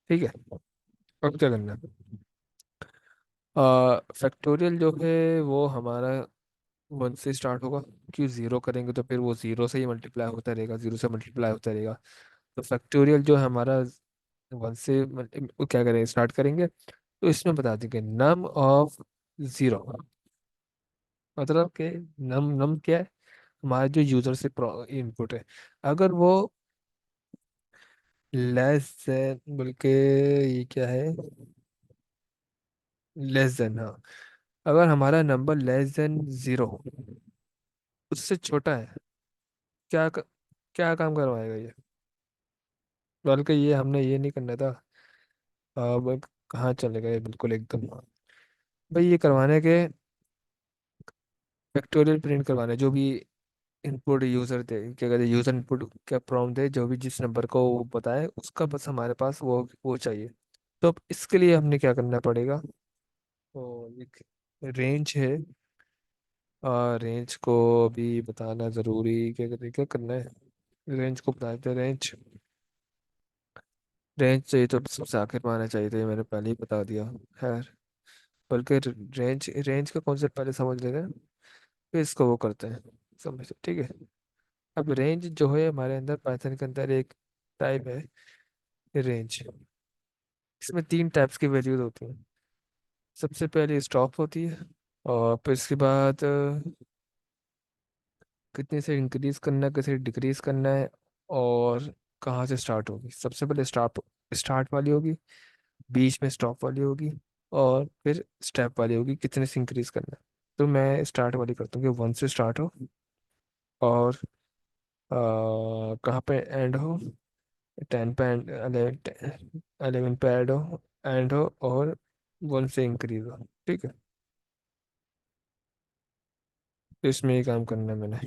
ठीक है। अब क्या करना है? फैक्टोरियल जो है वो हमारा 1 से स्टार्ट होगा, क्यों जीरो करेंगे तो फिर वो जीरो से ही मल्टीप्लाई होता रहेगा, जीरो से मल्टीप्लाई होता रहेगा। तो फैक्टोरियल जो है हमारा 1 से वो क्या करेंगे, स्टार्ट करेंगे। तो इसमें बता देंगे नम ऑफ जीरो, मतलब कि नम नम क्या है, हमारा जो यूजर से इनपुट है, अगर वो लेस देन, बल्कि ये क्या है, लेस देन, हाँ, अगर हमारा नंबर लेस देन जीरो, उससे छोटा है, क्या क्या काम करवाएगा ये? बल्कि ये हमने ये नहीं करना था। अब कहाँ चले गए बिल्कुल एकदम। भाई ये करवाने के, फैक्टोरियल प्रिंट करवाने, जो भी इनपुट यूजर दे, क्या कहते हैं, यूजर इनपुट क्या प्रॉम्प्ट दे, जो भी जिस नंबर को वो बताए, उसका बस हमारे पास वो चाहिए। तो अब इसके लिए हमने क्या करना पड़ेगा? तो एक रेंज है, रेंज को भी बताना जरूरी, क्या करना है, रेंज को बता देते हैं। रेंज चाहिए तो सबसे आखिर में आना चाहिए था, ये मैंने पहले ही बता दिया। खैर, बल्कि रेंज रेंज का कॉन्सेप्ट पहले समझ लेते हैं, फिर इसको वो करते हैं, समझ, ठीक है। अब रेंज जो है हमारे अंदर, पाइथन के अंदर एक टाइप है रेंज। इसमें 3 टाइप्स की वैल्यूज होती हैं। सबसे पहले स्टॉप होती है, और फिर इसके बाद कितने से इंक्रीज करना है, कितने डिक्रीज करना है, और कहाँ से स्टार्ट होगी। सबसे पहले स्टॉप, स्टार्ट वाली होगी, बीच में स्टॉप वाली होगी, और फिर स्टेप वाली होगी, कितने से इंक्रीज करना है। तो मैं स्टार्ट वाली करता हूँ कि 1 से स्टार्ट हो, और कहाँ पे एंड हो, 10 पे एंड, 11 पे एंड हो, और 1 से इंक्रीज हो। ठीक है। तो इसमें ही काम करना है मैंने।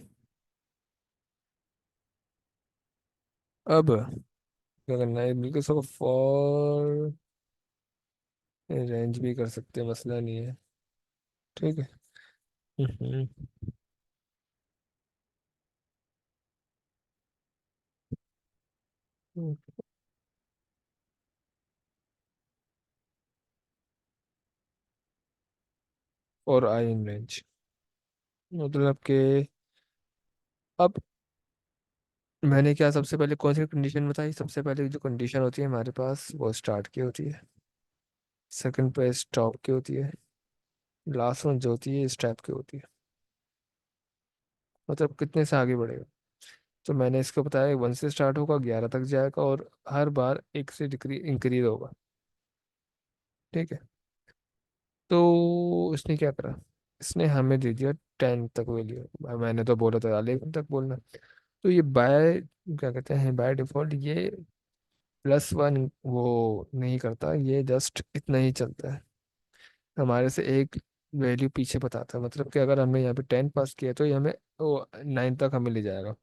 अब क्या करना है, बिल्कुल सब फॉर रेंज भी कर सकते हैं, मसला नहीं है। ठीक है। हम्म। और आई इन रेंज, मतलब कि अब मैंने क्या सबसे पहले कौन सी कंडीशन बताई, सबसे पहले जो कंडीशन होती है हमारे पास वो स्टार्ट की होती है, सेकंड पे स्टॉप की होती है, लास्ट वन जो होती है स्टेप की होती है, मतलब कितने से आगे बढ़ेगा। तो मैंने इसको बताया 1 से स्टार्ट होगा 11 तक जाएगा और हर बार एक से डिक्री इंक्रीज होगा। ठीक है। तो इसने क्या करा, इसने हमें दे दिया 10 तक वैल्यू, मैंने तो बोला था 11 तक बोलना। तो ये बाय क्या कहते हैं, बाय डिफॉल्ट ये +1 वो नहीं करता, ये जस्ट इतना ही चलता है, हमारे से एक वैल्यू पीछे बताता है। मतलब कि अगर हमने यहाँ पे 10 पास किया तो ये हमें वो 9 तक हमें ले जाएगा।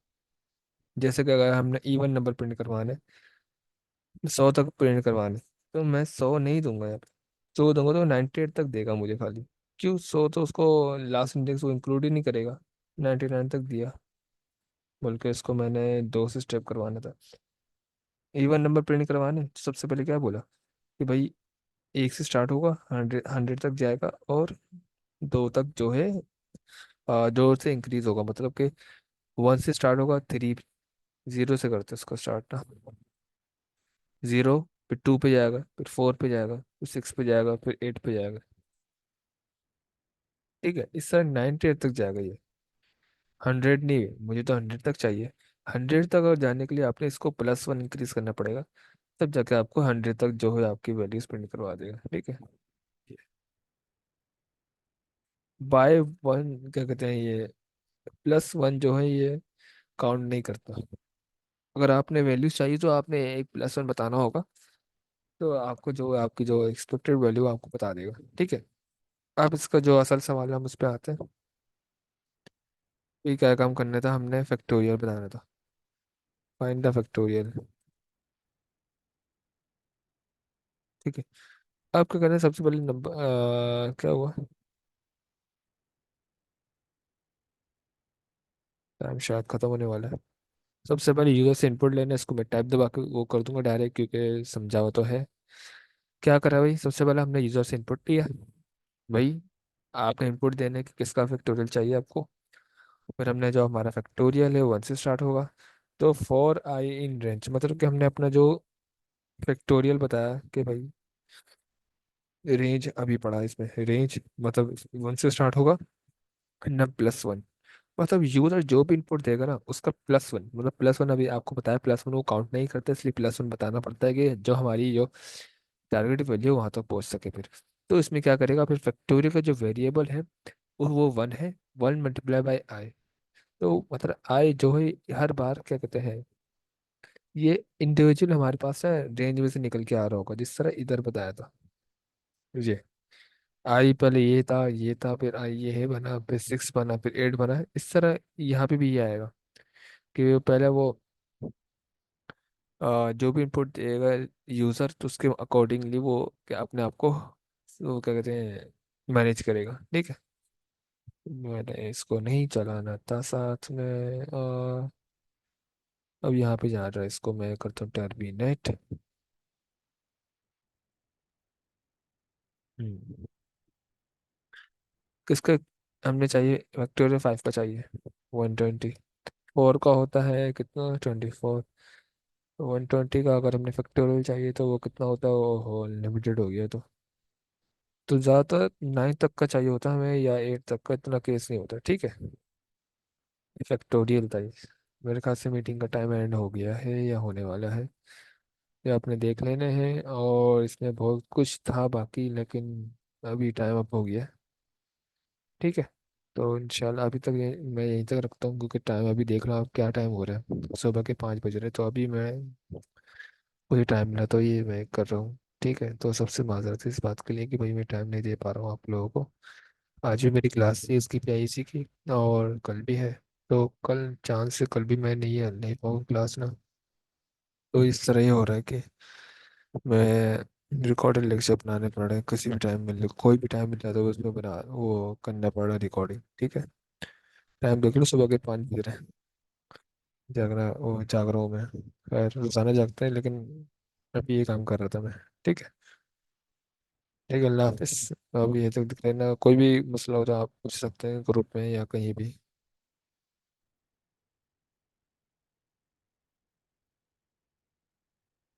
जैसे कि अगर हमने इवन नंबर प्रिंट करवाने, 100 तक प्रिंट करवाने, तो मैं 100 नहीं दूंगा यहाँ पे, 100 दूंगा तो 98 तक देगा मुझे खाली। क्यों, 100 तो उसको लास्ट इंडेक्स को इंक्लूड ही नहीं करेगा, 99 तक दिया। बल्कि इसको मैंने 2 से स्टेप करवाना था, इवन नंबर प्रिंट करवाने तो सबसे पहले क्या बोला कि भाई 1 से स्टार्ट होगा 100 तक जाएगा और 2 तक जो है 2 से इंक्रीज होगा, मतलब कि 1 से स्टार्ट होगा 3, 0 से करते हैं उसको स्टार्ट ना, 0, फिर 2 पे जाएगा, फिर 4 पे जाएगा, फिर 6 पे जाएगा, फिर 8 पे जाएगा। ठीक है, इस तरह 98 तक जाएगा ये, 100 नहीं, मुझे तो 100 तक चाहिए। 100 तक और जाने के लिए आपने इसको +1 इंक्रीज करना पड़ेगा, तब जाके आपको 100 तक जो है आपकी वैल्यूज प्रिंट करवा देगा। ठीक है। बाय वन क्या कहते हैं, ये +1 जो है ये काउंट नहीं करता। अगर आपने वैल्यूज चाहिए तो आपने एक +1 बताना होगा, तो आपको जो आपकी जो एक्सपेक्टेड वैल्यू आपको बता देगा। ठीक है। अब इसका जो असल सवाल है हम उस पर आते हैं। ये क्या काम करना था, हमने फैक्टोरियल बनाना था, फाइंड द फैक्टोरियल। ठीक है। अब क्या करना है, सबसे पहले नंबर क्या हुआ, टाइम शायद खत्म होने वाला है। सबसे पहले यूजर से इनपुट लेना है, इसको मैं टाइप दबा के वो कर दूंगा डायरेक्ट, क्योंकि समझा हुआ तो है। क्या करा भाई, सबसे पहले हमने यूजर से इनपुट लिया। भाई आपने इनपुट देने कि किसका फैक्टोरियल चाहिए आपको। फिर हमने जो हमारा फैक्टोरियल है 1 से स्टार्ट होगा, तो फॉर आई इन रेंज, मतलब कि हमने अपना जो फैक्टोरियल बताया कि भाई रेंज अभी पढ़ा इसमें, रेंज मतलब 1 से स्टार्ट होगा ना +1, मतलब यूजर जो भी इनपुट देगा ना उसका +1, मतलब +1 अभी आपको बताया +1 वो काउंट नहीं करते, इसलिए +1 बताना पड़ता है कि जो हमारी जो टारगेट वैल्यू वहां तक पहुंच सके फिर। तो इसमें क्या करेगा, फिर फैक्टोरियल का जो वेरिएबल है वो 1 है, 1 मल्टीप्लाई बाई आई। तो मतलब आई जो है हर बार क्या कहते हैं, ये इंडिविजुअल हमारे पास है रेंज में से निकल के आ रहा होगा, जिस तरह इधर बताया था। ये आई पहले ये था, फिर आई ये है बना, फिर 6 बना, फिर 8 बना, इस तरह यहाँ पे भी ये आएगा कि वो पहले वो जो भी इनपुट देगा यूज़र, तो उसके अकॉर्डिंगली वो क्या अपने आप को वो क्या कहते हैं मैनेज करेगा। ठीक है। मैंने इसको नहीं चलाना था साथ में, अब यहाँ पे जा रहा है, इसको मैं करता हूँ टर्मिनेट। हम्म। किसका हमने चाहिए, फैक्टोरियल 5 का चाहिए, 120। 4 का होता है कितना, 24। 120 का अगर हमने फैक्टोरियल चाहिए तो वो कितना होता है, वो लिमिटेड हो गया। तो ज़्यादातर 9 तक का चाहिए होता है हमें, या 8 तक का, इतना केस नहीं होता। ठीक है। फैक्टोरियल था ये। मेरे ख्याल से मीटिंग का टाइम एंड हो गया है या होने वाला है, ये आपने देख लेने हैं, और इसमें बहुत कुछ था बाकी, लेकिन अभी टाइम अप हो गया। ठीक है। तो इंशाल्लाह अभी तक मैं यहीं तक रखता हूँ, क्योंकि टाइम अभी देख रहा हूँ क्या टाइम हो रहा है, सुबह के 5 बज रहे हैं, तो अभी मैं मुझे टाइम मिला तो ये मैं कर रहा हूँ। ठीक है, तो सबसे माजरत है इस बात के लिए कि भाई मैं टाइम नहीं दे पा रहा हूँ आप लोगों को। आज भी मेरी क्लास थी इसकी PIC की, और कल भी है, तो कल चांस से कल भी मैं नहीं पाऊँ क्लास ना। तो इस तरह ही हो रहा है कि मैं रिकॉर्डेड लेक्चर बनाने पड़ रहे हैं, किसी भी टाइम मिल कोई भी टाइम मिल जाता है तो उसमें बना वो करना पड़ रहा है रिकॉर्डिंग। ठीक है। टाइम देख लो, सुबह के 5 बज रहे हैं। जाग रहा हूँ मैं। खैर रोजाना जागता है, लेकिन अभी ये काम कर रहा था मैं। ठीक है। ठीक है, अल्लाह हाफिज। अब ये तक दिख लेना, कोई भी मसला हो तो आप पूछ सकते हैं ग्रुप में या कहीं भी।